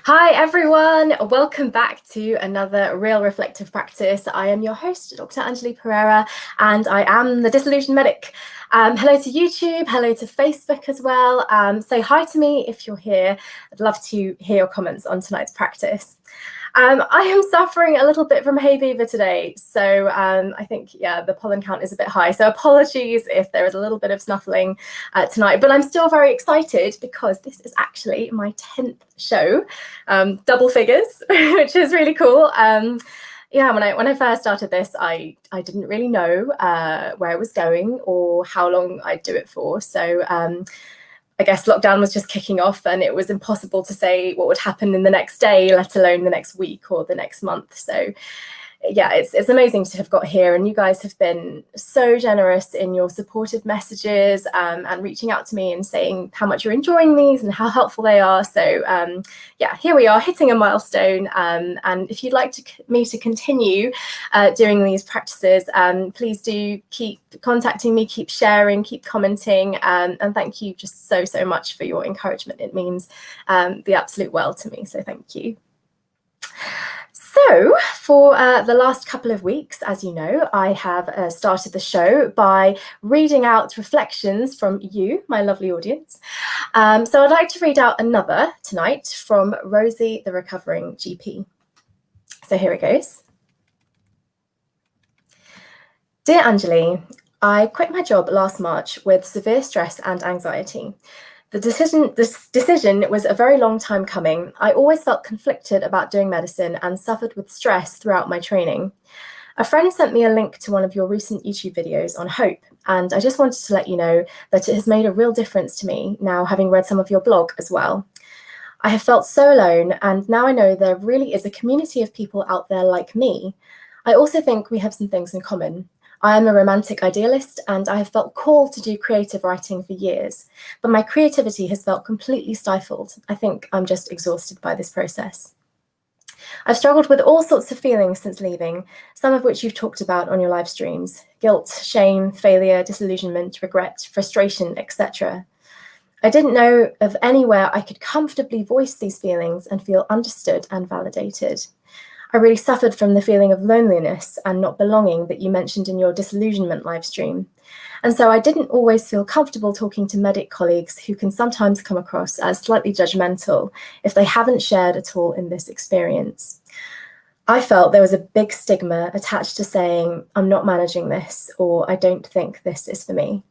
Hi everyone, welcome back to another Real Reflective Practice. I am your host, Dr Anjalee Perrera, and I am the Disillusioned Medic. Hello to YouTube, hello to Facebook as well. Say hi to me if you're here. I'd love to hear your comments on tonight's practice. I am suffering a little bit from hay fever today, so I think, the pollen count is a bit high. So apologies if there is a little bit of snuffling tonight, but I'm still very excited because this is actually my 10th show, double figures, which is really cool. When I first started this, I didn't really know where it was going or how long I'd do it for. So I guess lockdown was just kicking off and it was impossible to say what would happen in the next day, let alone the next week or the next month. So yeah, it's amazing to have got here, and you guys have been so generous in your supportive messages and reaching out to me and saying how much you're enjoying these and how helpful they are. So here we are hitting a milestone, and if you'd like me to continue doing these practices, please do keep contacting me, keep sharing, keep commenting, and thank you just so much for your encouragement. It means the absolute world to me, so thank you. So for the last couple of weeks, as you know, I have started the show by reading out reflections from you, my lovely audience. So I'd like to read out another tonight from Rosie, the recovering GP. So here it goes. Dear Anjalee, I quit my job last March with severe stress and anxiety. This decision was a very long time coming. I always felt conflicted about doing medicine and suffered with stress throughout my training. A friend sent me a link to one of your recent YouTube videos on hope, and I just wanted to let you know that it has made a real difference to me now, having read some of your blog as well. I have felt so alone, and now I know there really is a community of people out there like me. I also think we have some things in common. I am a romantic idealist, and I have felt called to do creative writing for years, but my creativity has felt completely stifled. I think I'm just exhausted by this process. I've struggled with all sorts of feelings since leaving, some of which you've talked about on your live streams: guilt, shame, failure, disillusionment, regret, frustration, etc. I didn't know of anywhere I could comfortably voice these feelings and feel understood and validated. I really suffered from the feeling of loneliness and not belonging that you mentioned in your disillusionment live stream. And so I didn't always feel comfortable talking to medic colleagues who can sometimes come across as slightly judgmental if they haven't shared at all in this experience. I felt there was a big stigma attached to saying, I'm not managing this, or I don't think this is for me.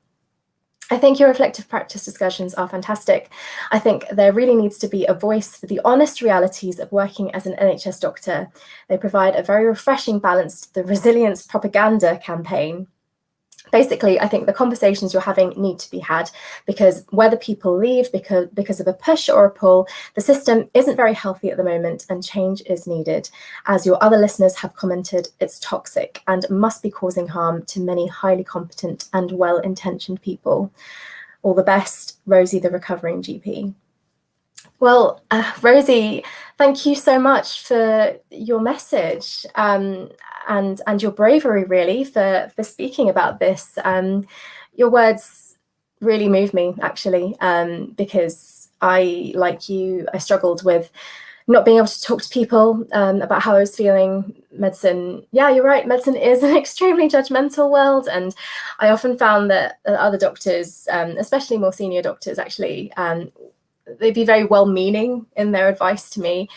I think your reflective practice discussions are fantastic. I think there really needs to be a voice for the honest realities of working as an NHS doctor. They provide a very refreshing balance to the resilience propaganda campaign. Basically, I think the conversations you're having need to be had, because whether people leave because of a push or a pull, the system isn't very healthy at the moment and change is needed. As your other listeners have commented, it's toxic and must be causing harm to many highly competent and well-intentioned people. All the best, Rosie, the recovering GP. Well, Rosie, thank you so much for your message and your bravery, really, for speaking about this. Your words really move me, actually, because I, like you, I struggled with not being able to talk to people about how I was feeling. Medicine, yeah, you're right, medicine is an extremely judgmental world, and I often found that other doctors, especially more senior doctors, actually, they'd be very well-meaning in their advice to me,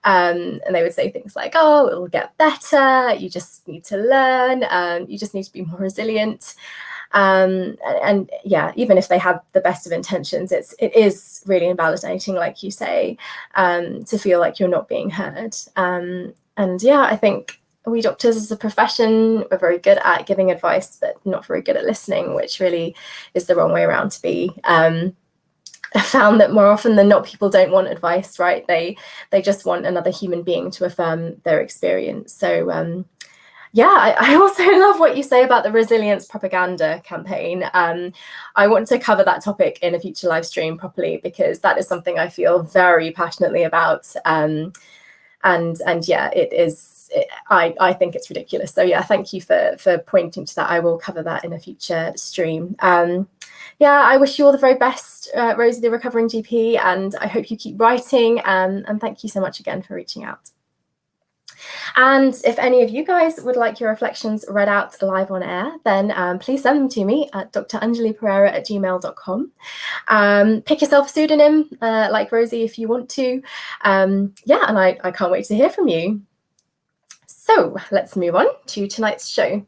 and they would say things like, oh, it'll get better, you just need to learn, you just need to be more resilient. And yeah, even if they have the best of intentions, it is really invalidating, like you say, to feel like you're not being heard. And yeah, I think we doctors as a profession, we're very good at giving advice, but not very good at listening, which really is the wrong way around to be. I found that more often than not, people don't want advice, right? They just want another human being to affirm their experience. So yeah, I also love what you say about the resilience propaganda campaign. I want to cover that topic in a future live stream properly, because that is something I feel very passionately about. And yeah, it is. I think it's ridiculous. So yeah, thank you for pointing to that. I will cover that in a future stream. yeah, I wish you all the very best, Rosie, the recovering GP, and I hope you keep writing, and thank you so much again for reaching out. And if any of you guys would like your reflections read out live on air, then please send them to me at dranjaleeperrera@gmail.com. Pick yourself a pseudonym, like Rosie, if you want to. Yeah, and I can't wait to hear from you. So let's move on to tonight's show.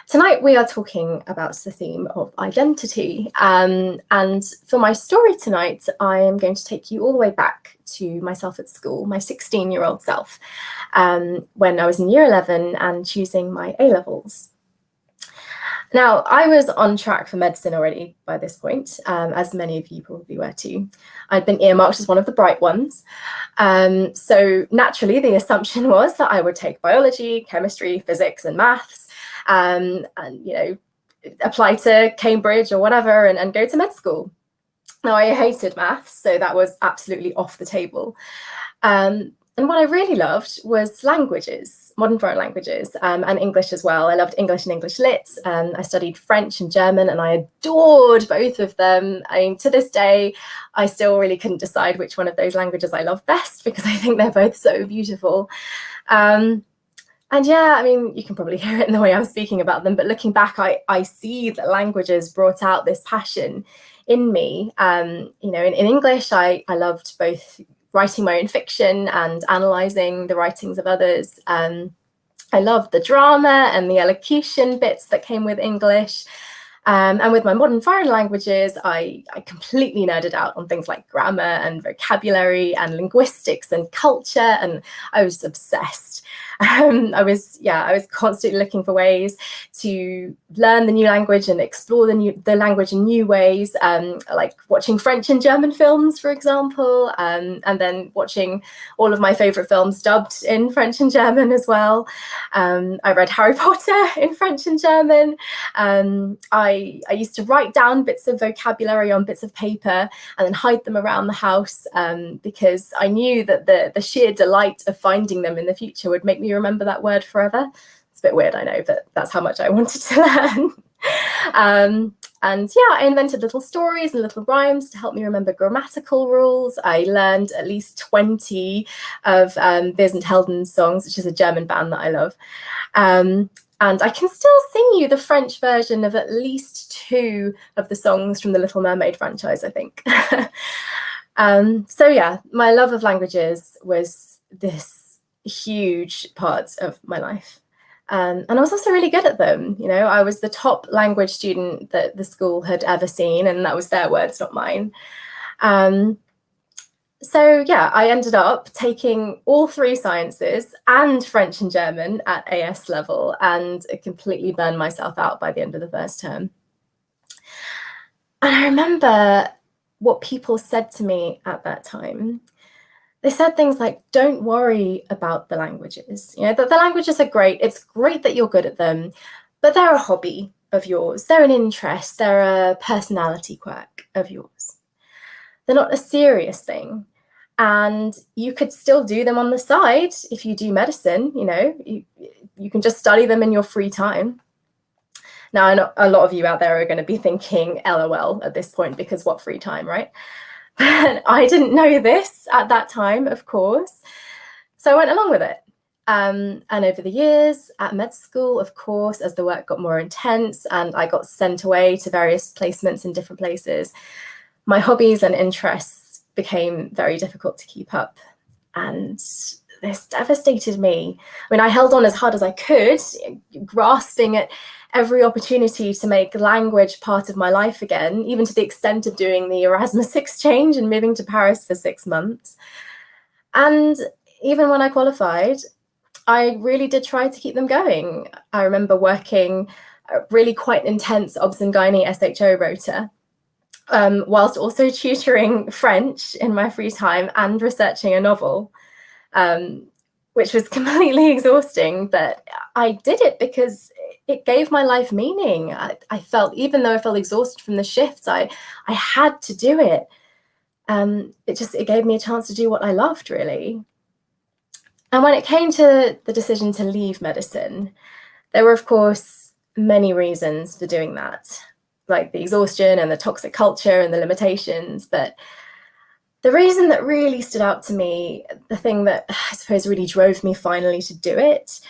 Tonight we are talking about the theme of identity. And for my story tonight, I am going to take you all the way back to myself at school, my 16-year-old self, when I was in year 11 and choosing my A-levels. Now, I was on track for medicine already by this point, as many of you probably were too. I'd been earmarked as one of the bright ones. So naturally, the assumption was that I would take biology, chemistry, physics, and maths, and apply to Cambridge or whatever and go to med school. Now, I hated maths, so that was absolutely off the table. And what I really loved was languages, modern foreign languages, and English as well. I loved English and English lit. I studied French and German, and I adored both of them. I mean, to this day, I still really couldn't decide which one of those languages I love best, because I think they're both so beautiful. And yeah, I mean, you can probably hear it in the way I'm speaking about them, but looking back, I see that languages brought out this passion in me. In English, I loved both writing my own fiction and analysing the writings of others. I loved the drama and the elocution bits that came with English. And with my modern foreign languages, I completely nerded out on things like grammar and vocabulary and linguistics and culture, and I was obsessed. I was constantly looking for ways to learn the new language and explore the language in new ways, like watching French and German films, for example, and then watching all of my favorite films dubbed in French and German as well. I read Harry Potter in French and German. I used to write down bits of vocabulary on bits of paper and then hide them around the house, because I knew that the sheer delight of finding them in the future would make me remember that word forever. It's a bit weird, I know, but that's how much I wanted to learn. And yeah, I invented little stories and little rhymes to help me remember grammatical rules. I learned at least 20 of Wir sind Helden songs, which is a German band that I love. And I can still sing you the French version of at least 2 of the songs from the Little Mermaid franchise, I think. So yeah, my love of languages was this huge part of my life. And I was also really good at them. I was the top language student that the school had ever seen, and that was their words, not mine. So yeah, I ended up taking all 3 sciences and French and German at AS level, and it completely burned myself out by the end of the first term. And I remember what people said to me at that time. They said things like, don't worry about the languages. The languages are great. It's great that you're good at them, but they're a hobby of yours. They're an interest. They're a personality quirk of yours. They're not a serious thing. And you could still do them on the side if you do medicine. You can just study them in your free time. Now, I know a lot of you out there are going to be thinking LOL at this point, because what free time, right? But I didn't know this at that time, of course. So I went along with it. And over the years at med school, of course, as the work got more intense and I got sent away to various placements in different places, my hobbies and interests became very difficult to keep up. And this devastated me. I mean, I held on as hard as I could, grasping at every opportunity to make language part of my life again, even to the extent of doing the Erasmus exchange and moving to Paris for 6 months. And even when I qualified, I really did try to keep them going. I remember working a really quite intense obs and gynae SHO rota, whilst also tutoring French in my free time and researching a novel, which was completely exhausting, but I did it because it gave my life meaning. I felt, even though I felt exhausted from the shifts, I had to do it. It gave me a chance to do what I loved, really. And when it came to the decision to leave medicine, there were, of course, many reasons for doing that. like the exhaustion and the toxic culture and the limitations. But the reason that really stood out to me, the thing that I suppose really drove me finally to do it,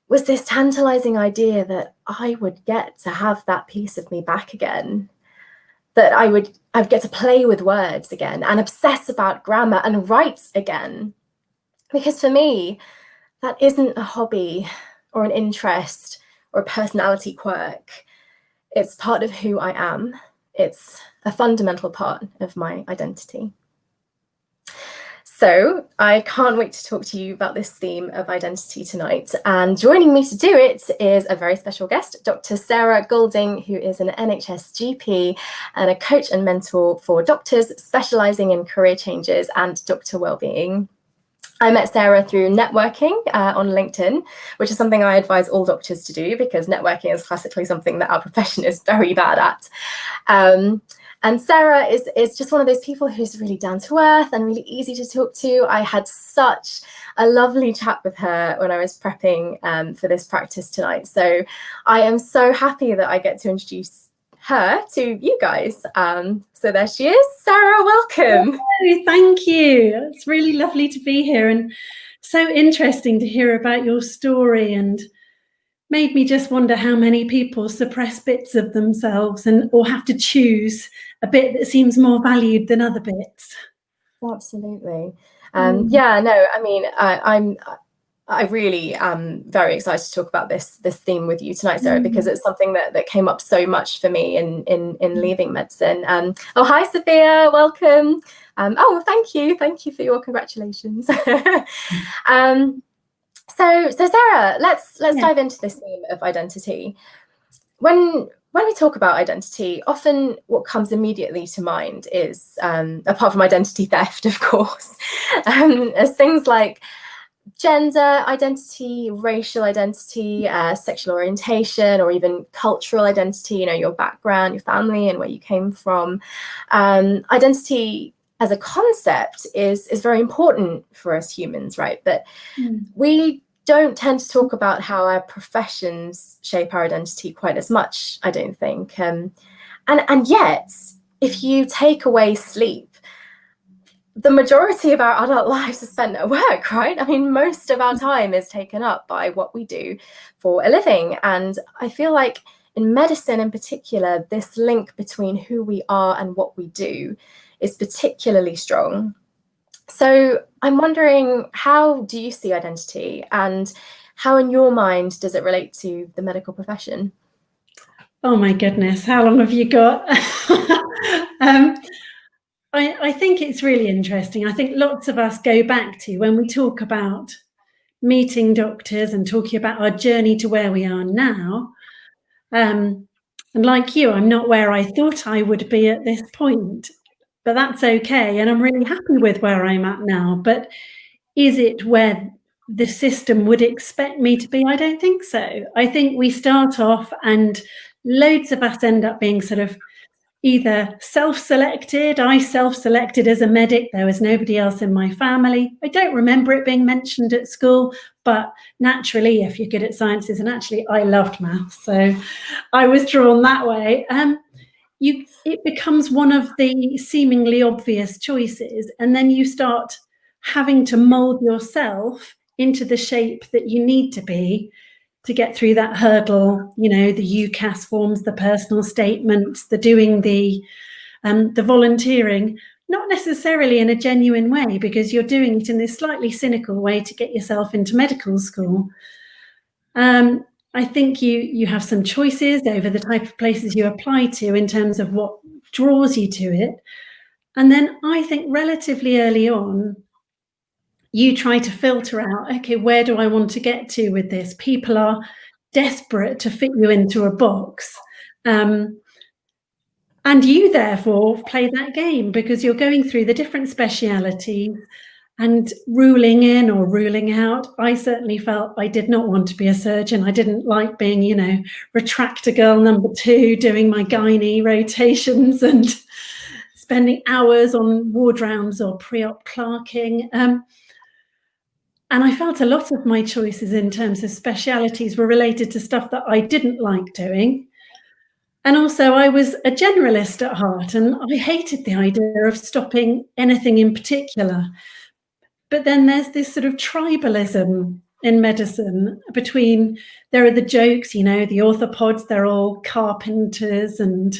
was this tantalizing idea that I would get to have that piece of me back again, that I'd get to play with words again and obsess about grammar and write again. Because for me, that isn't a hobby or an interest or a personality quirk. It's part of who I am. It's a fundamental part of my identity. So I can't wait to talk to you about this theme of identity tonight. And joining me to do it is a very special guest, Dr. Sarah Goulding, who is an NHS GP and a coach and mentor for doctors specialising in career changes and doctor wellbeing. I met Sarah through networking on LinkedIn, which is something I advise all doctors to do because networking is classically something that our profession is very bad at. And Sarah is just one of those people who's really down to earth and really easy to talk to. I had such a lovely chat with her when I was prepping for this practice tonight. So I am so happy that I get to introduce her to you guys. So there she is. Sarah, welcome. Oh, thank you. It's really lovely to be here and so interesting to hear about your story, and made me just wonder how many people suppress bits of themselves or have to choose a bit that seems more valued than other bits. Absolutely. Yeah, no, I mean, I really am very excited to talk about this theme with you tonight, Sarah, because it's something that came up so much for me in leaving medicine. Oh, hi, Sophia, welcome. Oh, thank you for your congratulations. So Sarah, let's dive into this theme of identity. When we talk about identity, often what comes immediately to mind is, apart from identity theft, of course, as things like gender identity, racial identity, sexual orientation, or even cultural identity, you know, your background, your family, and where you came from. Identity as a concept is very important for us humans, right? But we don't tend to talk about how our professions shape our identity quite as much, I don't think. And yet, if you take away sleep, the majority of our adult lives are spent at work, right? I mean, most of our time is taken up by what we do for a living. And I feel like in medicine in particular, this link between who we are and what we do is particularly strong. So I'm wondering, how do you see identity, and how in your mind does it relate to the medical profession? Oh my goodness, how long have you got? I think it's really interesting. I think lots of us go back to when we talk about meeting doctors and talking about our journey to where we are now. And like you, I'm not where I thought I would be at this point, but that's okay. And I'm really happy with where I'm at now. But is it where the system would expect me to be? I don't think so. I think we start off and loads of us end up being sort of either self-selected. I self-selected as a medic. There was nobody else in my family. I don't remember it being mentioned at school, but naturally, if you're good at sciences, and actually I loved maths, so I was drawn that way. It becomes one of the seemingly obvious choices, and then you start having to mold yourself into the shape that you need to be to get through that hurdle, you know, the UCAS forms, the personal statements, the doing the volunteering, not necessarily in a genuine way, because you're doing it in this slightly cynical way to get yourself into medical school. I think you have some choices over the type of places you apply to in terms of what draws you to it. And then I think relatively early on, you try to filter out, okay, where do I want to get to with this? People are desperate to fit you into a box. And you therefore play that game because you're going through the different specialities and ruling in or ruling out. I certainly felt I did not want to be a surgeon. I didn't like being, you know, retractor girl number 2, doing my gynae rotations and spending hours on ward rounds or pre-op clerking. And I felt a lot of my choices in terms of specialities were related to stuff that I didn't like doing. And also I was a generalist at heart, and I hated the idea of stopping anything in particular. But then there's this sort of tribalism in medicine between, there are the jokes, the orthopods, they're all carpenters, and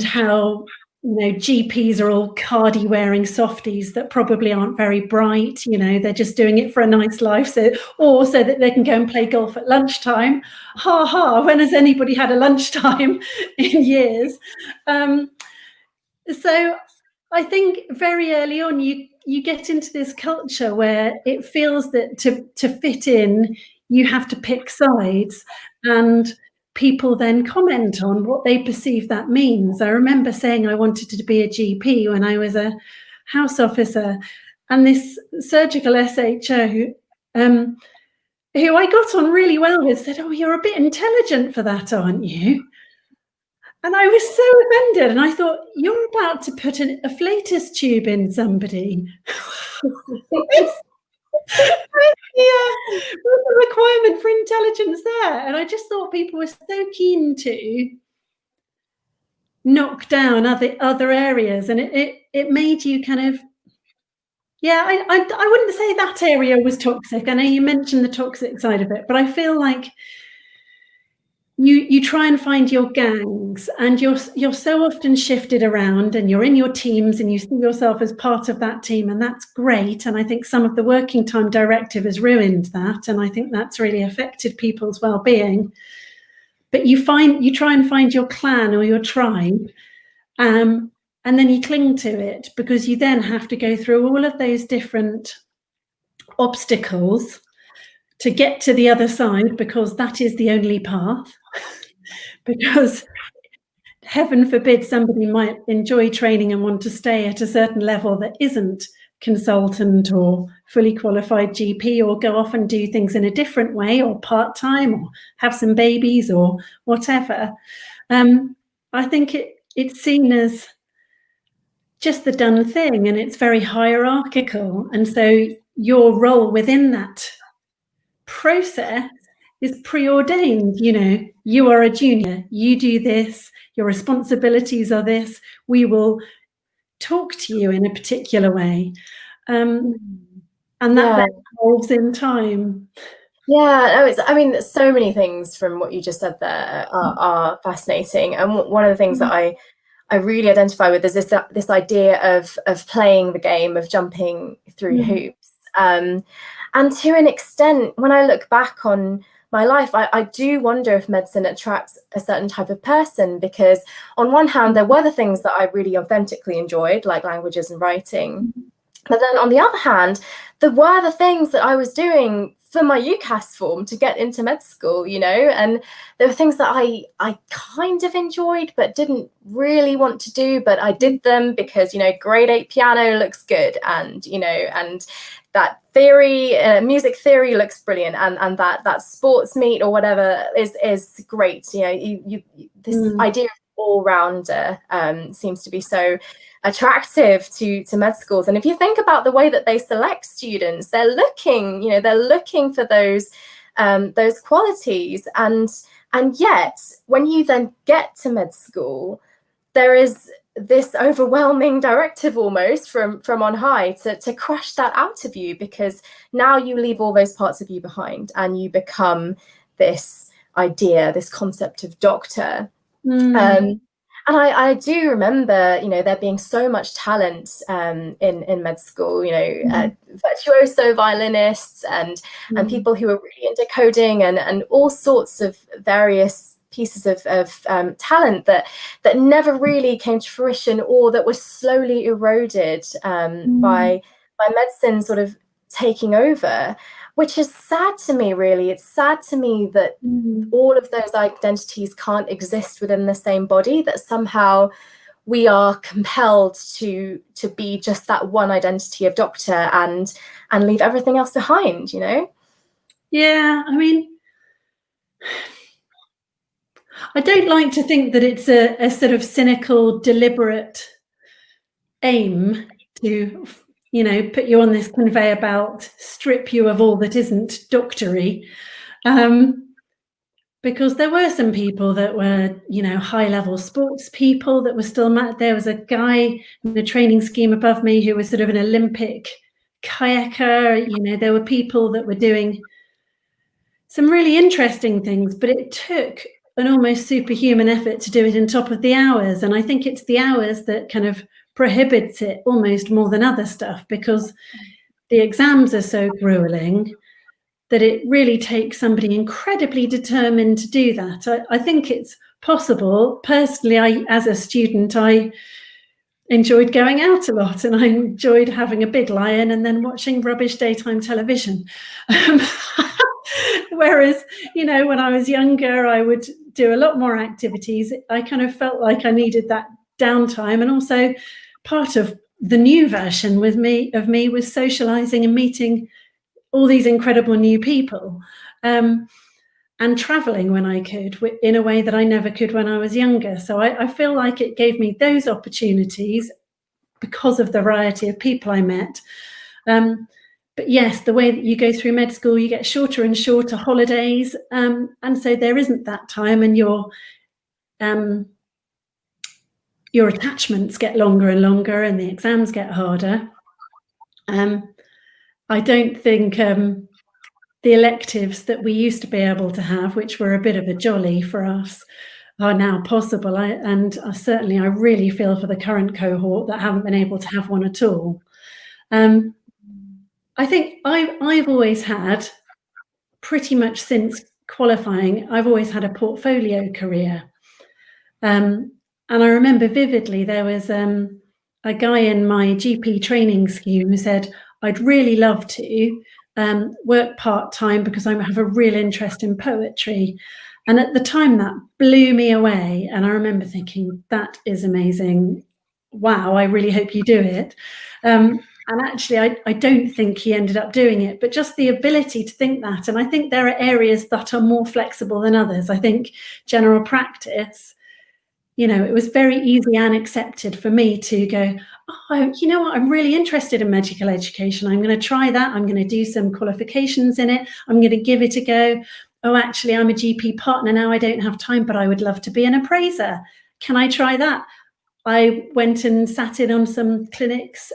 how GPs are all cardi wearing softies that probably aren't very bright. They're just doing it for a nice life, so that they can go and play golf at lunchtime. Ha ha! When has anybody had a lunchtime in years? So I think very early on you get into this culture where it feels that to fit in you have to pick sides, and people then comment on what they perceive that means. I remember saying I wanted to be a GP when I was a house officer, and this surgical SHO who I got on really well with said, "Oh, you're a bit intelligent for that, aren't you?" And I was so offended, and I thought, you're about to put a flatus tube in somebody. What's the requirement for intelligence there? And I just thought people were so keen to knock down other areas, and it made you kind of, I wouldn't say that area was toxic. I know you mentioned the toxic side of it, but I feel like you try and find your gangs, and you're so often shifted around, and you're in your teams, and you see yourself as part of that team, and that's great. And I think some of the working time directive has ruined that, and I think that's really affected people's well-being. But you try and find your clan or your tribe, and then you cling to it, because you then have to go through all of those different obstacles to get to the other side, because that is the only path. Because heaven forbid somebody might enjoy training and want to stay at a certain level that isn't consultant or fully qualified GP, or go off and do things in a different way, or part-time, or have some babies, or whatever. I think it's seen as just the done thing, and it's very hierarchical. And so your role within that process is preordained. You are a junior, you do this, your responsibilities are this, we will talk to you in a particular way, and that then evolves in time. So many things from what you just said there are fascinating, and one of the things that I really identify with is this idea of playing the game, of jumping through hoops, and to an extent, when I look back on my life, I do wonder if medicine attracts a certain type of person, because on one hand, there were the things that I really authentically enjoyed, like languages and writing. But then on the other hand, there were the things that I was doing for my UCAS form to get into med school, and there were things that I kind of enjoyed, but didn't really want to do, but I did them because, grade 8 piano looks good, and, and that theory, music theory looks brilliant, and that sports meet or whatever is great. This idea of all-rounder seems to be so attractive to med schools. And if you think about the way that they select students, they're looking for those qualities, and yet when you then get to med school, there is this overwhelming directive almost from on high to crush that out of you, because now you leave all those parts of you behind, and you become this idea, this concept of doctor. And I do remember, there being so much talent in med school, virtuoso violinists and people who were really into coding and all sorts of various pieces of talent that never really came to fruition, or that was slowly eroded by medicine sort of taking over, which is sad to me, really. It's sad to me that all of those identities can't exist within the same body, that somehow we are compelled to be just that one identity of doctor and leave everything else behind, Yeah, I don't like to think that it's a sort of cynical, deliberate aim to, put you on this conveyor belt, strip you of all that isn't doctory. because there were some people that were, high-level sports people that were still there was a guy in the training scheme above me who was sort of an Olympic kayaker. There were people that were doing some really interesting things, but it took an almost superhuman effort to do it in top of the hours. And I think it's the hours that kind of prohibits it almost more than other stuff, because the exams are so grueling that it really takes somebody incredibly determined to do that. I think it's possible. Personally, as a student, I enjoyed going out a lot, and I enjoyed having a big lion and then watching rubbish daytime television. Whereas, when I was younger, I would do a lot more activities. I kind of felt like I needed that downtime. And also part of the new version of me was socializing and meeting all these incredible new people, and traveling when I could, in a way that I never could when I was younger. So I feel like it gave me those opportunities because of the variety of people I met. But yes, the way that you go through med school, you get shorter and shorter holidays, and so there isn't that time, and your attachments get longer and longer, and the exams get harder. I don't think the electives that we used to be able to have, which were a bit of a jolly for us, are now possible. I really feel for the current cohort that haven't been able to have one at all. I think I've always had, pretty much since qualifying, I've always had a portfolio career. And I remember vividly, there was a guy in my GP training scheme who said, I'd really love to work part-time because I have a real interest in poetry. And at the time, that blew me away. And I remember thinking, that is amazing. Wow, I really hope you do it. And actually, I don't think he ended up doing it, but just the ability to think that. And I think there are areas that are more flexible than others. I think general practice, it was very easy and accepted for me to go, oh, you know what, I'm really interested in medical education. I'm going to try that. I'm going to do some qualifications in it. I'm going to give it a go. Oh, actually, I'm a GP partner now. I don't have time, but I would love to be an appraiser. Can I try that? I went and sat in on some clinics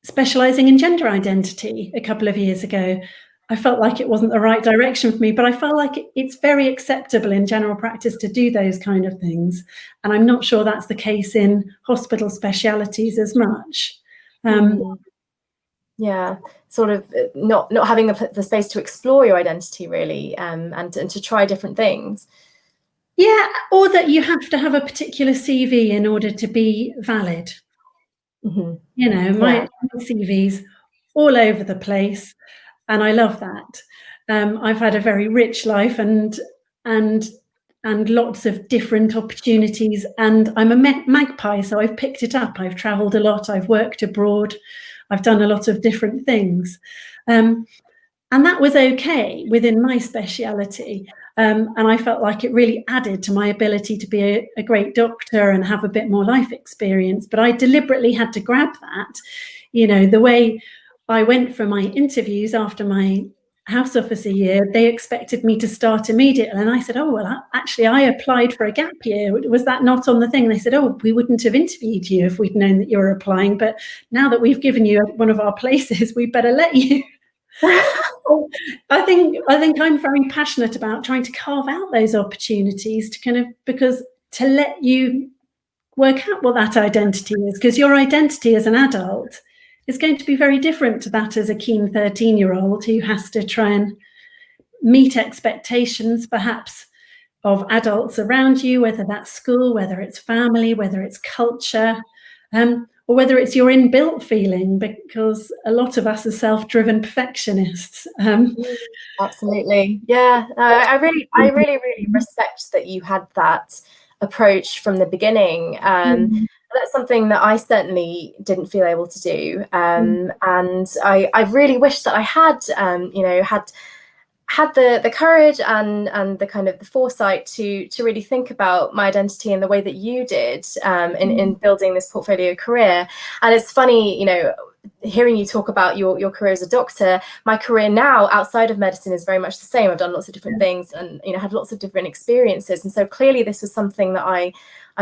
specializing in gender identity a couple of years ago. I felt like it wasn't the right direction for me, but I felt like it's very acceptable in general practice to do those kind of things. And I'm not sure that's the case in hospital specialities as much. Yeah, sort of not having the space to explore your identity, really, and to try different things. Yeah, or that you have to have a particular CV in order to be valid. Mm-hmm. My CV's all over the place, and I love that. I've had a very rich life and lots of different opportunities, and I'm a magpie, so I've picked it up. I've traveled a lot, I've worked abroad, I've done a lot of different things. And that was okay within my speciality. And I felt like it really added to my ability to be a great doctor and have a bit more life experience. But I deliberately had to grab that. The way I went for my interviews after my house officer year, they expected me to start immediately. And I said, oh, well, actually, I applied for a gap year. Was that not on the thing? They said, oh, we wouldn't have interviewed you if we'd known that you were applying. But now that we've given you one of our places, we better let you. I think I'm very passionate about trying to carve out those opportunities to let you work out what that identity is, because your identity as an adult is going to be very different to that as a keen 13-year-old who has to try and meet expectations, perhaps, of adults around you, whether that's school, whether it's family, whether it's culture, or whether it's your inbuilt feeling, because a lot of us are self-driven perfectionists. Absolutely, yeah. I really respect that you had that approach from the beginning. That's something that I certainly didn't feel able to do, and I really wish that I had, had the courage and the kind of the foresight to really think about my identity in the way that you did in building this portfolio career. And it's funny, hearing you talk about your career as a doctor, my career now outside of medicine is very much the same. I've done lots of different things and, you know, had lots of different experiences. And so clearly this was something that I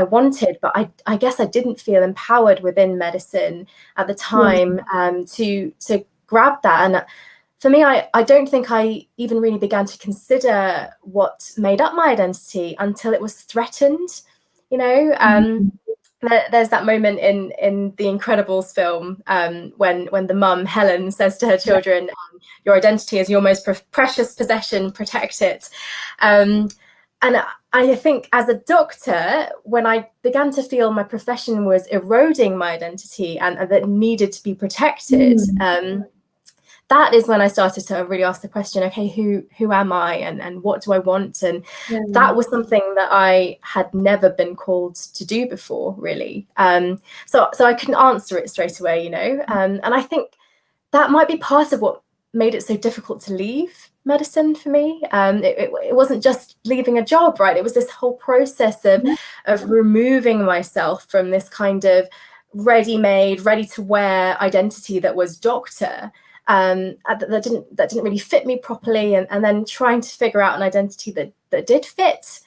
wanted, but I guess I didn't feel empowered within medicine at the time to grab that. And for me, I don't think I even really began to consider what made up my identity until it was threatened, you know. There's that moment in the Incredibles film when the mum Helen says to her children, "Your identity is your most precious possession. Protect it." And I think as a doctor, when I began to feel my profession was eroding my identity and that it needed to be protected, that is when I started to really ask the question, okay, who am I and what do I want? And that was something that I had never been called to do before, really. So I couldn't answer it straight away, you know. And I think that might be part of what made it so difficult to leave medicine for me. It wasn't just leaving a job, right? It was this whole process of removing myself from this kind of ready-made, ready-to-wear identity that was doctor. That didn't really fit me properly, and then trying to figure out an identity that did fit.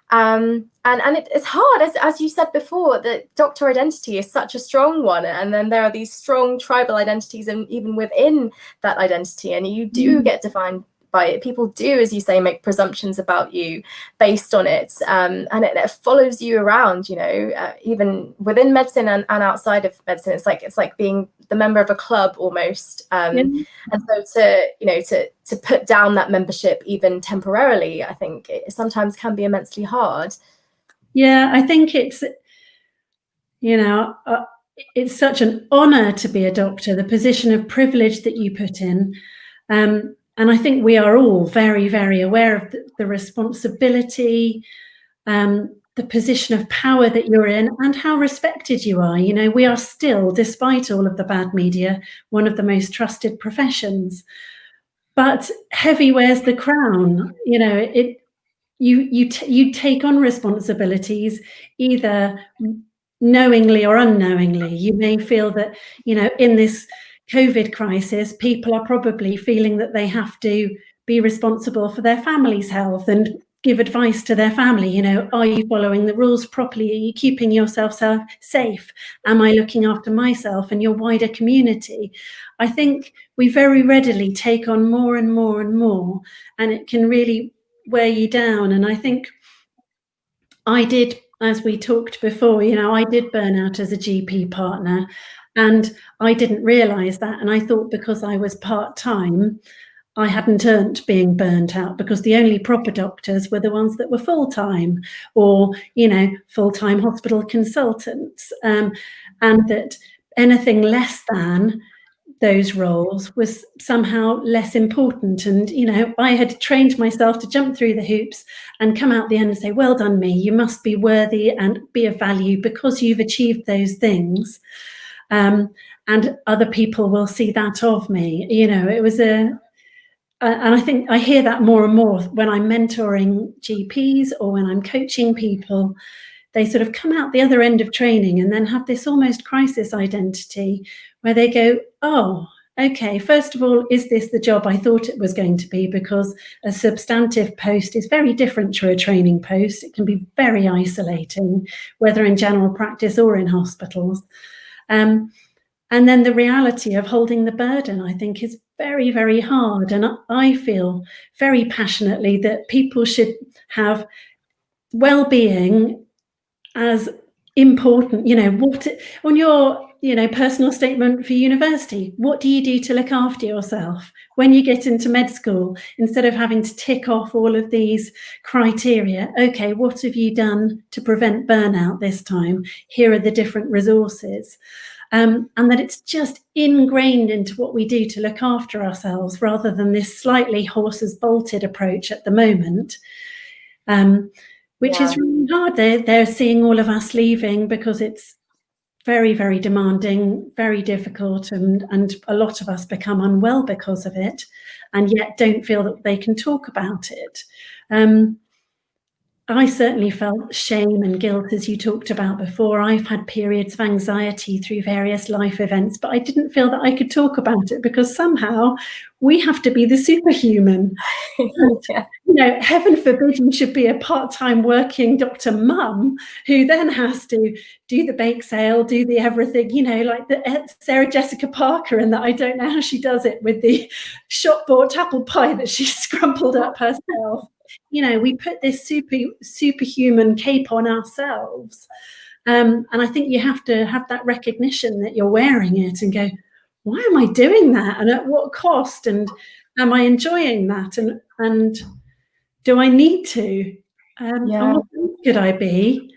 And it's hard, as you said before, that doctor identity is such a strong one, and then there are these strong tribal identities, and even within that identity, and you do get defined by it. People do, as you say, make presumptions about you based on it, and it follows you around, you know, even within medicine and outside of medicine. It's like being the member of a club almost, and so to put down that membership even temporarily, I think it sometimes can be immensely hard. Yeah, I think it's, you know, it's such an honor to be a doctor, the position of privilege that you put in. And I think we are all very, very aware of the responsibility, the position of power that you're in, and how respected you are. You know, we are still, despite all of the bad media, one of the most trusted professions. But heavy wears the crown. You know, you take on responsibilities either knowingly or unknowingly. You may feel that, you know, in this COVID crisis, people are probably feeling that they have to be responsible for their family's health and give advice to their family. You know, are you following the rules properly? Are you keeping yourself safe? Am I looking after myself and your wider community? I think we very readily take on more and more and more, and it can really wear you down. And I think I did, as we talked before, you know, I did burn out as a GP partner, and I didn't realize that. And I thought because I was part-time, I hadn't earned being burnt out, because the only proper doctors were the ones that were full-time, or, you know, full-time hospital consultants, and that anything less than those roles was somehow less important. And, you know, I had trained myself to jump through the hoops and come out the end and say, well done me, you must be worthy and be of value because you've achieved those things. And other people will see that of me. You know, it was and I think I hear that more and more when I'm mentoring GPs or when I'm coaching people. They sort of come out the other end of training and then have this almost crisis identity where they go, oh, okay, first of all, is this the job I thought it was going to be? Because a substantive post is very different to a training post. It can be very isolating, whether in general practice or in hospitals. And then the reality of holding the burden, I think, is very, very hard. And I feel very passionately that people should have well-being as important. You know, what on your, you know, personal statement for university, what do you do to look after yourself when you get into med school? Instead of having to tick off all of these criteria, okay, what have you done to prevent burnout this time? Here are the different resources. And that it's just ingrained into what we do to look after ourselves, rather than this slightly horses bolted approach at the moment, which is really hard. They're seeing all of us leaving because it's very, very demanding, very difficult, and a lot of us become unwell because of it, and yet don't feel that they can talk about it. I certainly felt shame and guilt, as you talked about before. I've had periods of anxiety through various life events, but I didn't feel that I could talk about it because somehow we have to be the superhuman. Yeah. You know, heaven forbid you should be a part-time working Dr. Mum who then has to do the bake sale, do the everything, you know, like the Sarah Jessica Parker, and that I don't know how she does it with the shop-bought apple pie that she scrumpled up herself. You know, we put this superhuman cape on ourselves. And I think you have to have that recognition that you're wearing it and go, why am I doing that? And at what cost? And am I enjoying that? And do I need to? And what could I be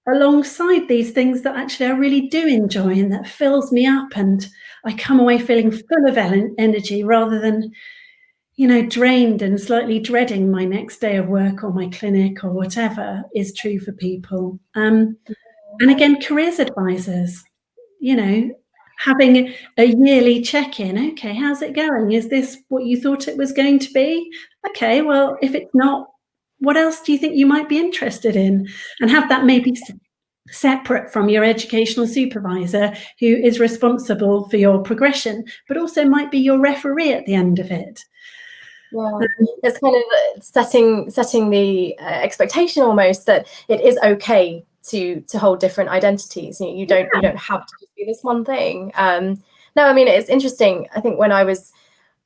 alongside these things that actually I really do enjoy and that fills me up, and I come away feeling full of energy rather than, you know, drained and slightly dreading my next day of work or my clinic or whatever is true for people. And again, careers advisors, you know, having a yearly check-in. Okay, how's it going? Is this what you thought it was going to be? Okay, well, if it's not, what else do you think you might be interested in? And have that maybe separate from your educational supervisor, who is responsible for your progression, but also might be your referee at the end of it. Yeah, it's kind of setting the expectation almost that it is okay to hold different identities. You don't have to just be this one thing. No, I mean, it's interesting. I think when I was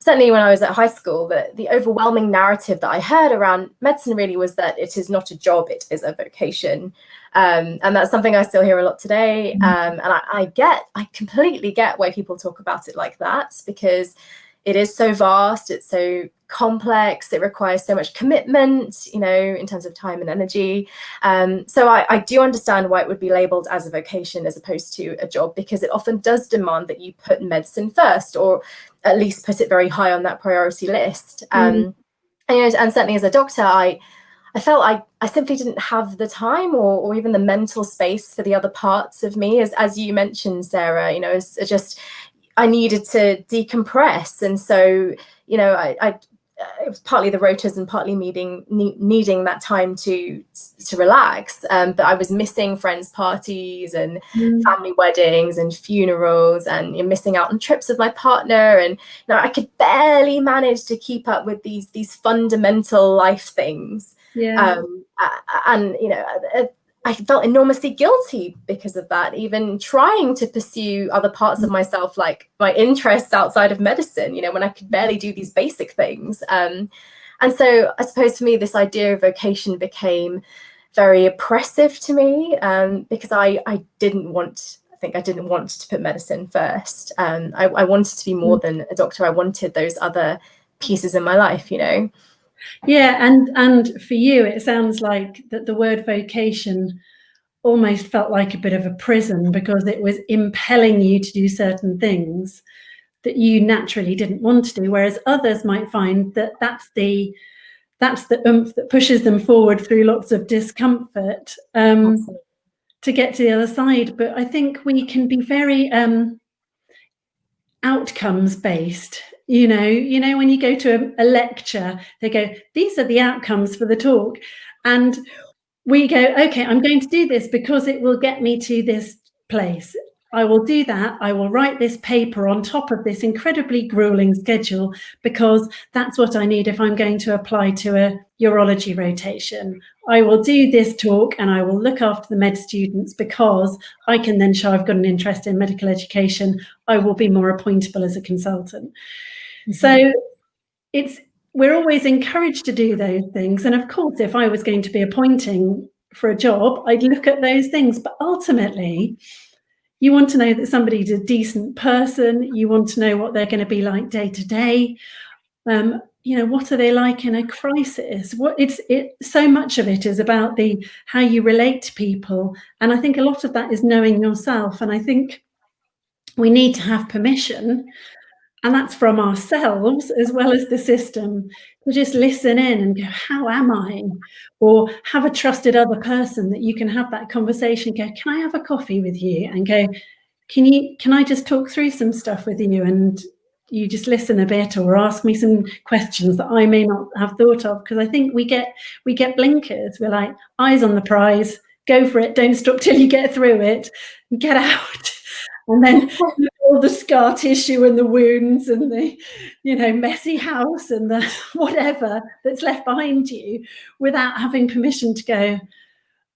at high school, the overwhelming narrative that I heard around medicine really was that it is not a job, it is a vocation. And that's something I still hear a lot today. And I completely get why people talk about it like that, because it is so vast, it's so complex, it requires so much commitment, you know, in terms of time and energy. So I do understand why it would be labeled as a vocation as opposed to a job, because it often does demand that you put medicine first, or at least put it very high on that priority list. And certainly as a doctor, I felt I simply didn't have the time or even the mental space for the other parts of me, as you mentioned, Sarah. You know, it's just I needed to decompress, and so, you know, it was partly the rotas and partly needing that time to relax. But I was missing friends' parties and family weddings and funerals, and missing out on trips with my partner. And I could barely manage to keep up with these fundamental life things. Yeah. And I felt enormously guilty because of that, even trying to pursue other parts of myself, like my interests outside of medicine, when I could barely do these basic things. And so I suppose for me, this idea of vocation became very oppressive to me, because I didn't want to put medicine first. I wanted to be more than a doctor. I wanted those other pieces in my life, Yeah, and for you, it sounds like that the word vocation almost felt like a bit of a prison, because it was impelling you to do certain things that you naturally didn't want to do, whereas others might find that that's the oomph that pushes them forward through lots of discomfort to get to the other side. But I think we can be very outcomes based. You know, when you go to a lecture, they go, these are the outcomes for the talk. And we go, okay, I'm going to do this because it will get me to this place. I will do that. I will write this paper on top of this incredibly grueling schedule because that's what I need if I'm going to apply to a urology rotation. I will do this talk and I will look after the med students because I can then show I've got an interest in medical education. I will be more appointable as a consultant. Mm-hmm. So we're always encouraged to do those things. And of course, if I was going to be appointing for a job, I'd look at those things. But ultimately, you want to know that somebody's a decent person. You want to know what they're going to be like day to day. What are they like in a crisis? So much of it is about how you relate to people. And I think a lot of that is knowing yourself. And I think we need to have permission, and that's from ourselves as well as the system, to just listen in and go, how am I? Or have a trusted other person that you can have that conversation, go, can I have a coffee with you? And go, can I just talk through some stuff with you? And you just listen a bit or ask me some questions that I may not have thought of, because I think we get blinkers. We're like, eyes on the prize, go for it, don't stop till you get through it, and get out. And then all the scar tissue and the wounds and the, messy house and the whatever that's left behind you, without having permission to go,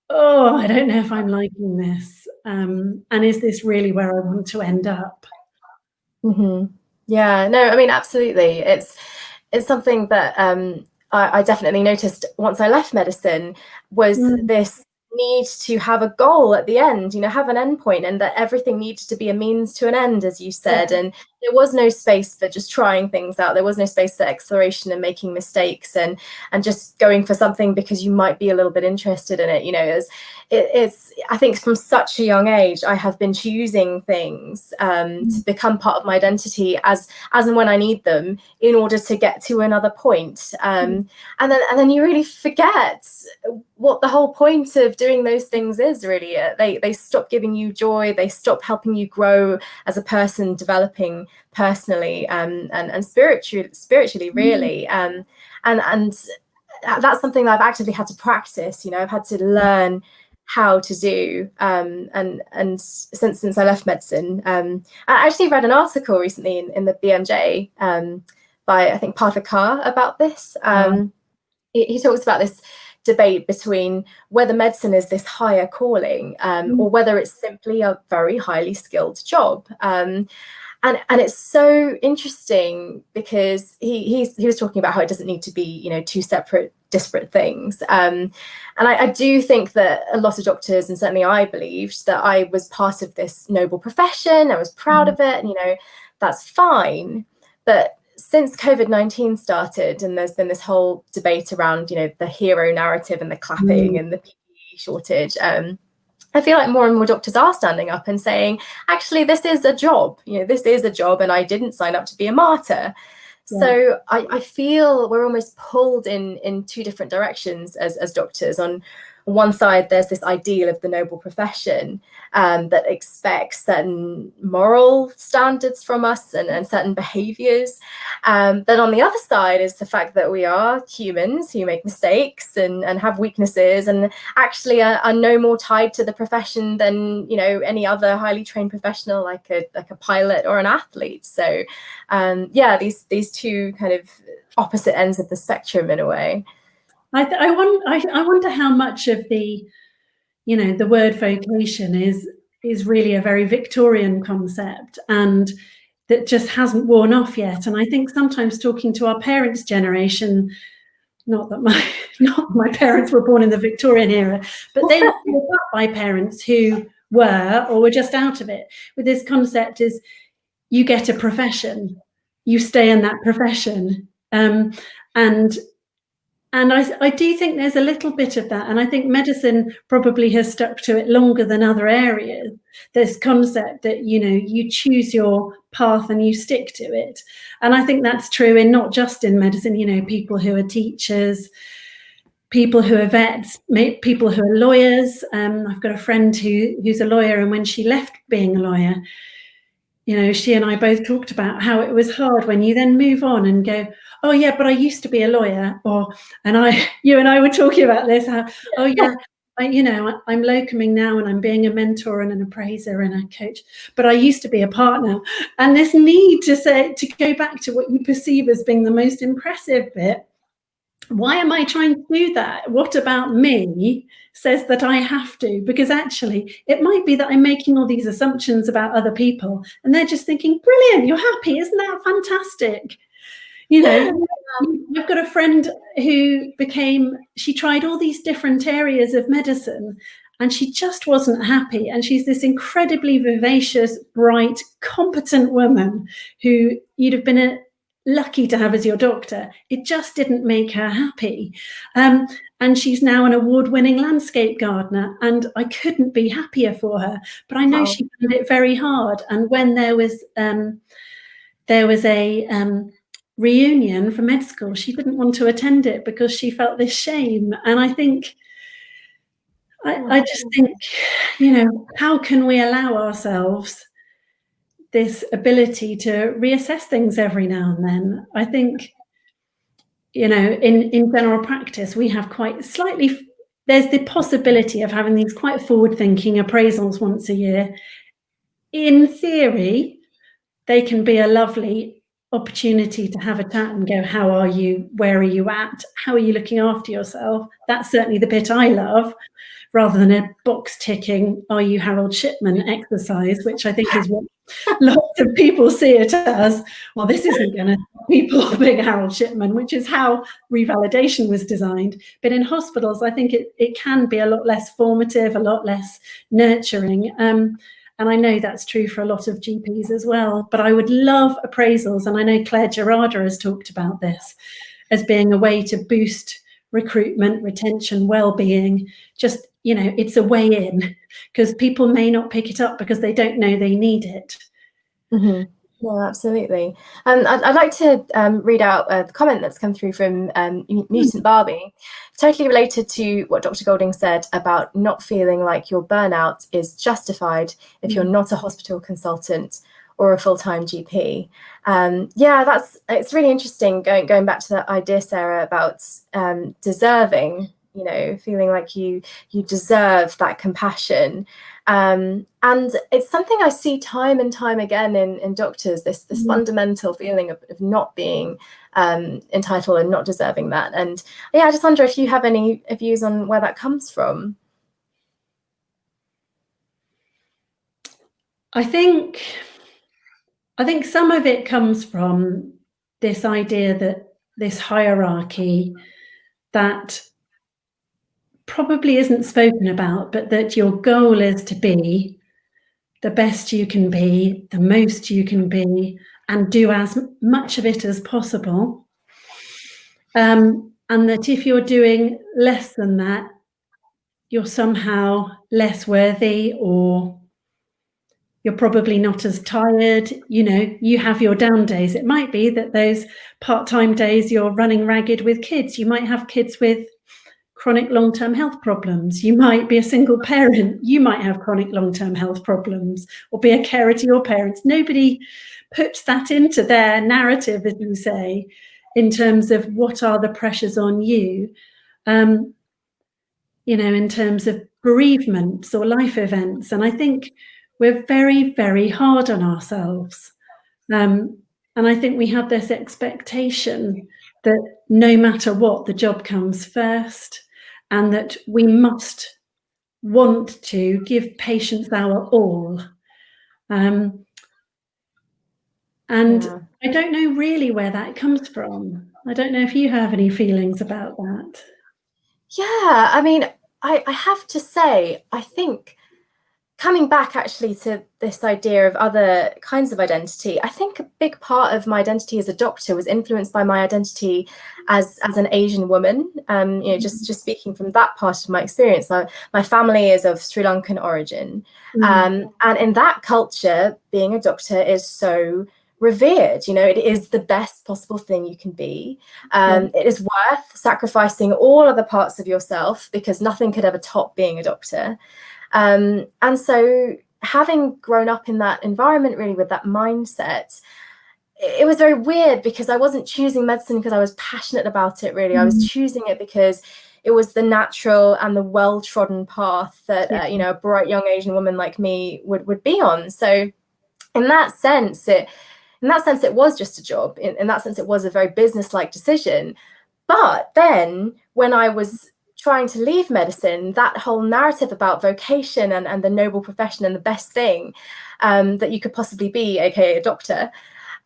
oh, I don't know if I'm liking this. And is this really where I want to end up? Mm-hmm. Yeah, no, I mean, absolutely. It's something that I definitely noticed once I left medicine, was this need to have a goal at the end, have an end point, and that everything needed to be a means to an end, as you said. And there was no space for just trying things out. There was no space for exploration and making mistakes and just going for something because you might be a little bit interested in it. It's I think from such a young age, I have been choosing things to become part of my identity as and when I need them, in order to get to another point. And then you really forget what the whole point of doing those things is, really. They stop giving you joy. They stop helping you grow as a person, developing personally and spiritually, really. And that's something that I've actively had to practice. I've had to learn how to do, and since I left medicine. I actually read an article recently in the BMJ by, I think, Partha Carr about this. He talks about this debate between whether medicine is this higher calling, or whether it's simply a very highly skilled job. And it's so interesting because he was talking about how it doesn't need to be, two separate, disparate things. And I do think that a lot of doctors, and certainly I believed, that I was part of this noble profession. I was proud of it, and that's fine. But since COVID-19 started, and there's been this whole debate around, the hero narrative and the clapping and the PPE shortage, I feel like more and more doctors are standing up and saying, actually, this is a job. This is a job, and I didn't sign up to be a martyr. Yeah. So I feel we're almost pulled in two different directions as doctors. On one side, there's this ideal of the noble profession that expects certain moral standards from us and certain behaviors. Then on the other side is the fact that we are humans who make mistakes and have weaknesses, and actually are no more tied to the profession than any other highly trained professional, like a pilot or an athlete. So these two kind of opposite ends of the spectrum, in a way. I wonder how much of the word vocation is really a very Victorian concept, and that just hasn't worn off yet. And I think sometimes talking to our parents' generation, not that my parents were born in the Victorian era, but they were brought up by parents who were or were just out of it, with this concept is you get a profession, you stay in that profession. And I do think there's a little bit of that. And I think medicine probably has stuck to it longer than other areas. This concept that, you choose your path and you stick to it. And I think that's true in not just in medicine, people who are teachers, people who are vets, people who are lawyers. I've got a friend who's a lawyer, and when she left being a lawyer, she and I both talked about how it was hard when you then move on and go, oh yeah, but I used to be a lawyer, you and I were talking about this, how, oh yeah, I'm locuming now and I'm being a mentor and an appraiser and a coach, but I used to be a partner. And this need to go back to what you perceive as being the most impressive bit. Why am I trying to do that? What about me says that I have to? Because actually, it might be that I'm making all these assumptions about other people, and they're just thinking, brilliant, you're happy, isn't that fantastic? I've got a friend who she tried all these different areas of medicine, and she just wasn't happy. And she's this incredibly vivacious, bright, competent woman who you'd have been lucky to have as your doctor. It just didn't make her happy. And she's now an award-winning landscape gardener, and I couldn't be happier for her. But I know she found it very hard. And when there was a reunion for med school, she didn't want to attend it because she felt this shame. And I think, I just think, how can we allow ourselves this ability to reassess things every now and then. I think, in general practice, we have there's the possibility of having these quite forward-thinking appraisals once a year. In theory, they can be a lovely opportunity to have a chat and go, how are you? Where are you at? How are you looking after yourself? That's certainly the bit I love, rather than a box ticking, are you Harold Shipman exercise, which I think is what lots of people see it as. Well, this isn't going to stop people being Harold Shipman, which is how revalidation was designed. But in hospitals, I think it can be a lot less formative, a lot less nurturing. And I know that's true for a lot of GPs as well. But I would love appraisals, and I know Claire Gerarda has talked about this as being a way to boost recruitment, retention, well-being. Just, it's a way in, because people may not pick it up because they don't know they need it. Mm-hmm. No, absolutely. I'd like to read out the comment that's come through from Mutant Barbie, totally related to what Dr. Golding said about not feeling like your burnout is justified if you're not a hospital consultant or a full-time GP. It's really interesting going back to that idea, Sarah, about deserving, feeling like you deserve that compassion. And it's something I see time and time again in doctors, this fundamental feeling of not being entitled and not deserving that. And I just wonder if you have any views on where that comes from. I think some of it comes from this idea that this hierarchy that probably isn't spoken about, but that your goal is to be the best you can be, the most you can be, and do as much of it as possible. And that if you're doing less than that, you're somehow less worthy, or you're probably not as tired. You have your down days. It might be that those part-time days you're running ragged with kids. You might have kids with chronic long-term health problems. You might be a single parent. You might have chronic long-term health problems, or be a carer to your parents. Nobody puts that into their narrative, as you say, in terms of what are the pressures on you, in terms of bereavements or life events. And I think we're very, very hard on ourselves. And I think we have this expectation that no matter what, the job comes first, and that we must want to give patients our all. I don't know really where that comes from. I don't know if you have any feelings about that. Yeah, I mean, I have to say, I think coming back actually to this idea of other kinds of identity, I think a big part of my identity as a doctor was influenced by my identity as an Asian woman. Just speaking from that part of my experience. My family is of Sri Lankan origin, and in that culture, being a doctor is so revered. It is the best possible thing you can be. It is worth sacrificing all other parts of yourself, because nothing could ever top being a doctor. And so having grown up in that environment, really with that mindset, it was very weird, because I wasn't choosing medicine because I was passionate about it, really. I was choosing it because it was the natural and the well-trodden path that a bright young Asian woman like me would be on. So in that sense, it was just a job. In that sense, it was a very business-like decision. But then when I was trying to leave medicine, that whole narrative about vocation and the noble profession and the best thing that you could possibly be, aka a doctor,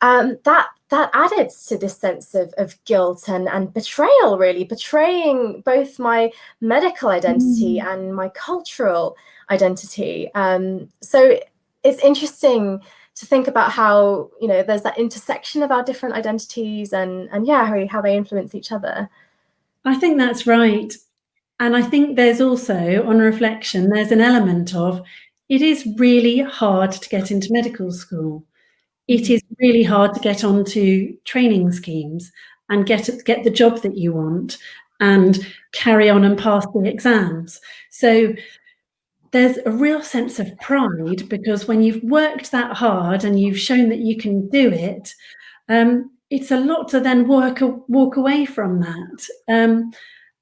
that added to this sense of guilt and betrayal, really, betraying both my medical identity and my cultural identity. So it's interesting to think about how, there's that intersection of our different identities and how they influence each other. I think that's right. And I think there's also, on reflection, there's an element of, it is really hard to get into medical school. It is really hard to get onto training schemes and get the job that you want and carry on and pass the exams. So there's a real sense of pride, because when you've worked that hard and you've shown that you can do it, it's a lot to then walk away from that.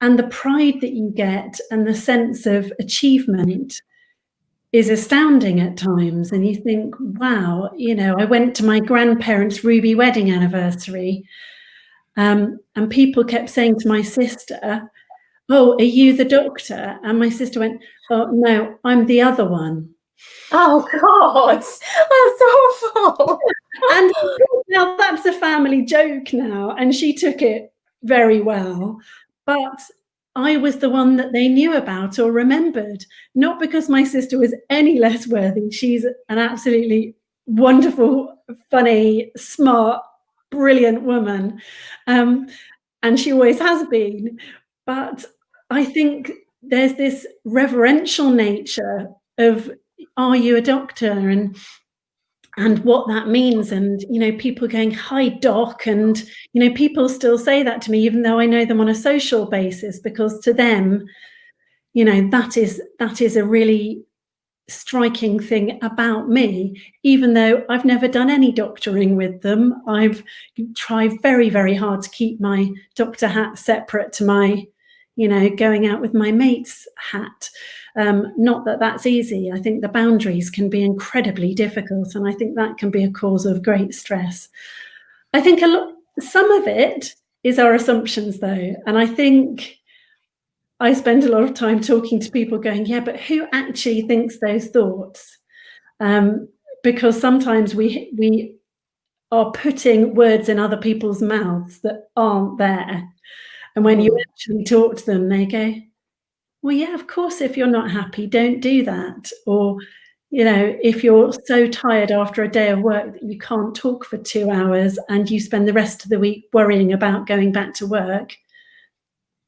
And the pride that you get and the sense of achievement is astounding at times. And you think, wow, I went to my grandparents' ruby wedding anniversary, and people kept saying to my sister, "Oh, are you the doctor?" And my sister went, "Oh, no, I'm the other one." Oh God, that's awful. And now that's a family joke now, and she took it very well. But I was the one that they knew about or remembered, not because my sister was any less worthy. She's an absolutely wonderful, funny, smart, brilliant woman. And she always has been. But I think there's this reverential nature of, are you a doctor? And what that means, and people going, "Hi doc," and people still say that to me, even though I know them on a social basis, because to them, that is a really striking thing about me, even though I've never done any doctoring with them. I've tried very, very hard to keep my doctor hat separate to my going out with my mate's hat. Not that that's easy. I think the boundaries can be incredibly difficult, and I think that can be a cause of great stress. I think some of it is our assumptions, though, and I think I spend a lot of time talking to people going, yeah, but who actually thinks those thoughts? Because sometimes we are putting words in other people's mouths that aren't there. And when you actually talk to them, they go, well, yeah, of course, if you're not happy, don't do that. Or, if you're so tired after a day of work that you can't talk for 2 hours and you spend the rest of the week worrying about going back to work,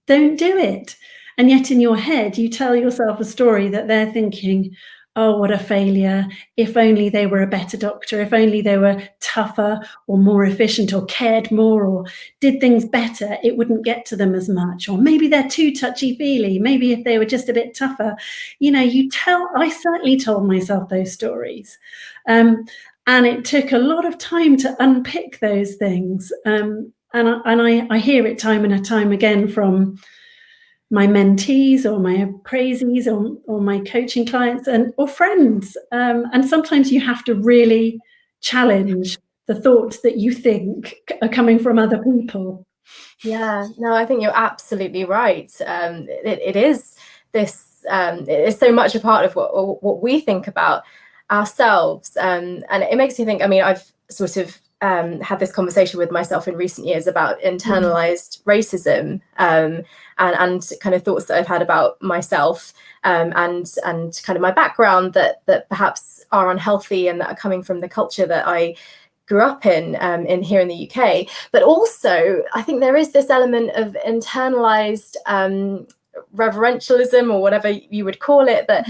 don't do it. And yet in your head, you tell yourself a story that they're thinking, oh, what a failure. If only they were a better doctor, if only they were tougher or more efficient or cared more or did things better, it wouldn't get to them as much. Or maybe they're too touchy-feely. Maybe if they were just a bit tougher. I certainly told myself those stories. And it took a lot of time to unpick those things. And I hear it time and time again from my mentees or my appraisees or my coaching clients or friends. And sometimes you have to really challenge the thoughts that you think are coming from other people. Yeah, no, I think you're absolutely right. It is this, it is so much a part of what we think about ourselves. And it makes me think, I mean, I've sort of had this conversation with myself in recent years about internalized racism, and kind of thoughts that I've had about myself, and kind of my background that perhaps are unhealthy and that are coming from the culture that I grew up in here in the UK. But also, I think there is this element of internalized reverentialism, or whatever you would call it, that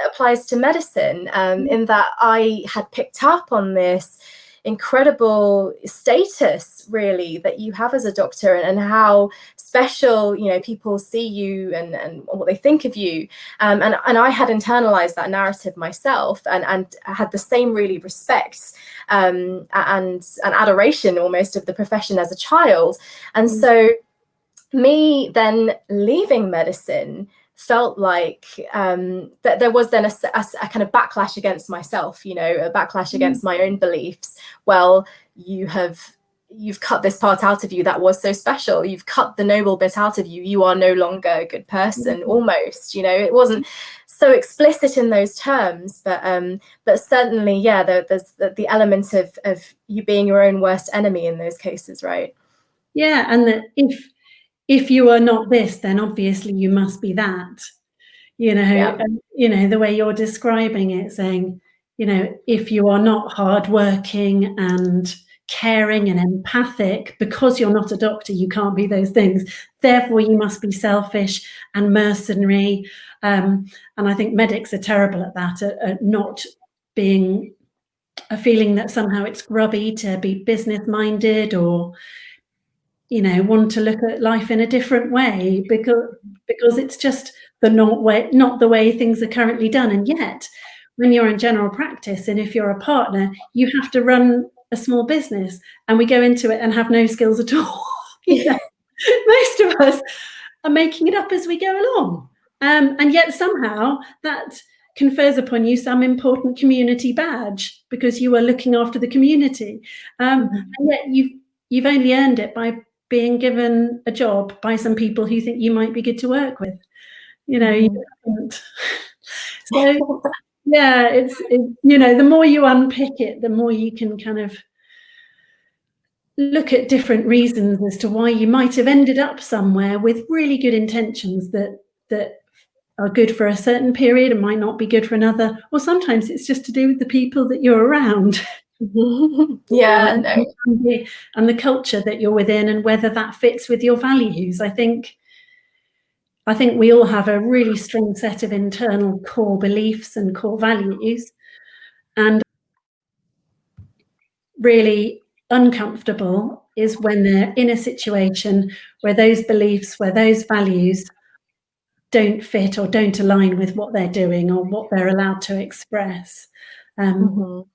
applies to medicine, in that I had picked up on this incredible status, really, that you have as a doctor, and how special people see you and what they think of you, and I had internalized that narrative myself, and had the same really respect and adoration almost of the profession as a child. And so me then leaving medicine felt like that there was then a kind of backlash against myself, a backlash against my own beliefs. Well, you've cut this part out of you that was so special. You've cut the noble bit out of you. You are no longer a good person. Almost, it wasn't so explicit in those terms, but certainly, yeah, there's the element of you being your own worst enemy in those cases, right? Yeah, and that if you are not this, then obviously you must be that. Yeah. And, the way you're describing it, saying, if you are not hardworking and caring and empathic, because you're not a doctor, you can't be those things. Therefore, you must be selfish and mercenary. And I think medics are terrible at that, at not being a feeling that somehow it's grubby to be business-minded or want to look at life in a different way, because it's just not the way things are currently done. And yet, when you're in general practice, and if you're a partner, you have to run a small business, and we go into it and have no skills at all. Most of us are making it up as we go along. And yet somehow that confers upon you some important community badge because you are looking after the community. And yet you've only earned it by being given a job by some people who think you might be good to work with. You haven't. So yeah, it's the more you unpick it, the more you can kind of look at different reasons as to why you might have ended up somewhere with really good intentions that are good for a certain period and might not be good for another. Or sometimes it's just to do with the people that you're around. Yeah, no. And the culture that you're within, and whether that fits with your values. I think we all have a really strong set of internal core beliefs and core values, and really uncomfortable is when they're in a situation where those beliefs, where those values don't fit or don't align with what they're doing or what they're allowed to express. And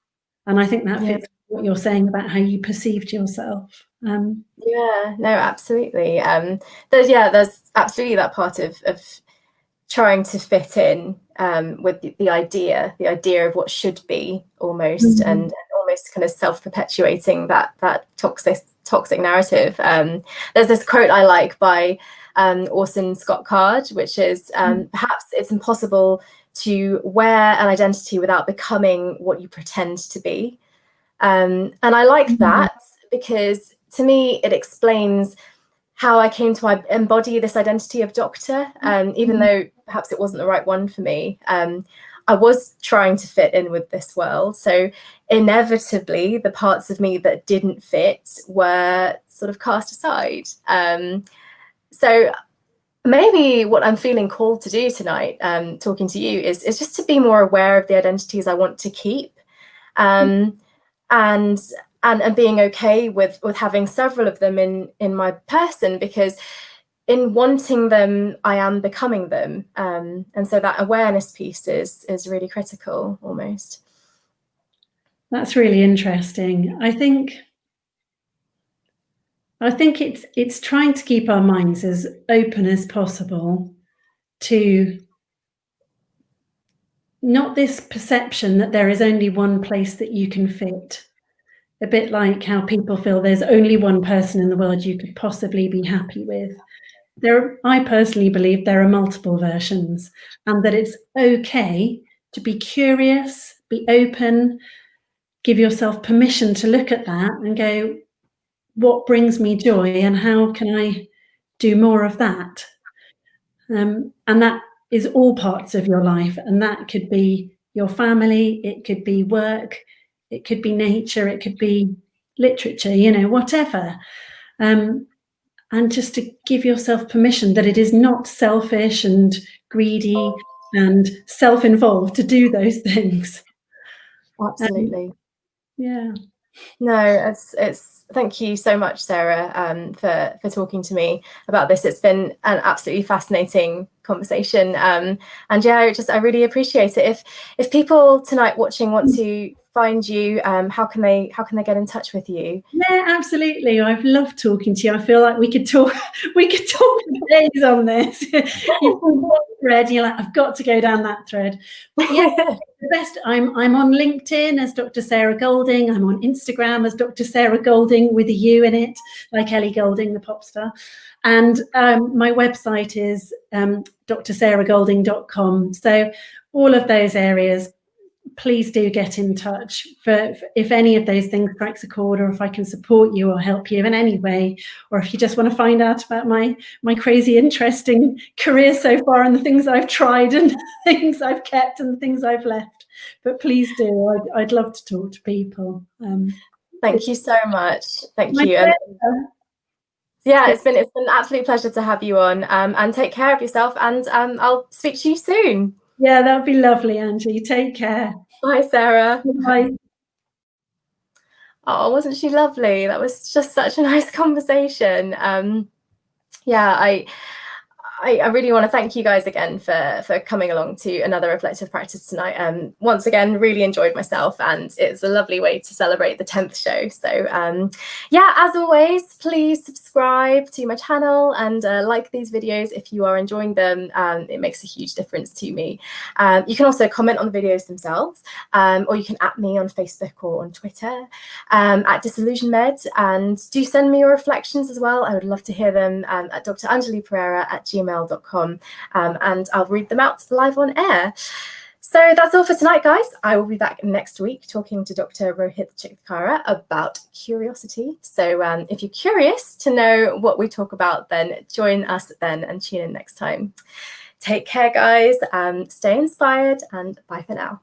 I think that fits what you're saying about how you perceived yourself. Yeah, no, absolutely. There's absolutely that part of trying to fit in with the idea of what should be almost, and almost kind of self-perpetuating that toxic narrative. There's this quote I like by Orson Scott Card, which is perhaps it's impossible to wear an identity without becoming what you pretend to be. And I like that because to me it explains how I came to embody this identity of doctor, even though perhaps it wasn't the right one for me. I was trying to fit in with this world. So inevitably, the parts of me that didn't fit were sort of cast aside. So maybe what I'm feeling called to do tonight, talking to you, is just to be more aware of the identities I want to keep, and being okay with having several of them in my person, because in wanting them, I am becoming them. And so that awareness piece is really critical almost. That's really interesting. I think it's trying to keep our minds as open as possible to not this perception that there is only one place that you can fit. A bit like how people feel there's only one person in the world you could possibly be happy with. I personally believe there are multiple versions, and that it's okay to be curious, be open, give yourself permission to look at that and go, what brings me joy and how can I do more of that? And that is all parts of your life, and that could be your family, it could be work, it could be nature, it could be literature, whatever. And just to give yourself permission that it is not selfish and greedy and self-involved to do those things. Absolutely. Yeah. No, it's thank you so much, Sarah, for talking to me about this. It's been an absolutely fascinating conversation, and yeah, I really appreciate it. If people tonight watching want to find you, how can they get in touch with you? Yeah, absolutely. I've loved talking to you. I feel like we could talk for days on this. You've got one thread, you're like, I've got to go down that thread. But yeah, the best. I'm on LinkedIn as Dr. Sarah Golding. I'm on Instagram as Dr. Sarah Golding with a U in it, like Ellie Goulding, the pop star. And my website is drsarahgolding.com. So all of those areas, please do get in touch for if any of those things strikes a chord, or if I can support you or help you in any way, or if you just want to find out about my crazy interesting career so far and the things I've tried and the things I've kept and the things I've left. But please do. I'd love to talk to people. Thank you so much. Thank you. And yeah, it's been an absolute pleasure to have you on, and take care of yourself, and I'll speak to you soon. Yeah, that'd be lovely, Angie. Take care. Bye, Sarah. Bye. Oh, wasn't she lovely? That was just such a nice conversation. Yeah, I really want to thank you guys again for coming along to another reflective practice tonight. Once again, really enjoyed myself, and it's a lovely way to celebrate the 10th show. So yeah, as always, please subscribe to my channel and like these videos if you are enjoying them. It makes a huge difference to me. You can also comment on the videos themselves, or you can @ me on Facebook or on Twitter at DisillusionMed, and do send me your reflections as well. I would love to hear them at Dr Anjalee Perrera at gmail.com, and I'll read them out live on air. So that's all for tonight, guys. I will be back next week talking to Dr Rohit Chitkara about curiosity. So if you're curious to know what we talk about, then join us then and tune in next time. Take care, guys. Stay inspired, and bye for now.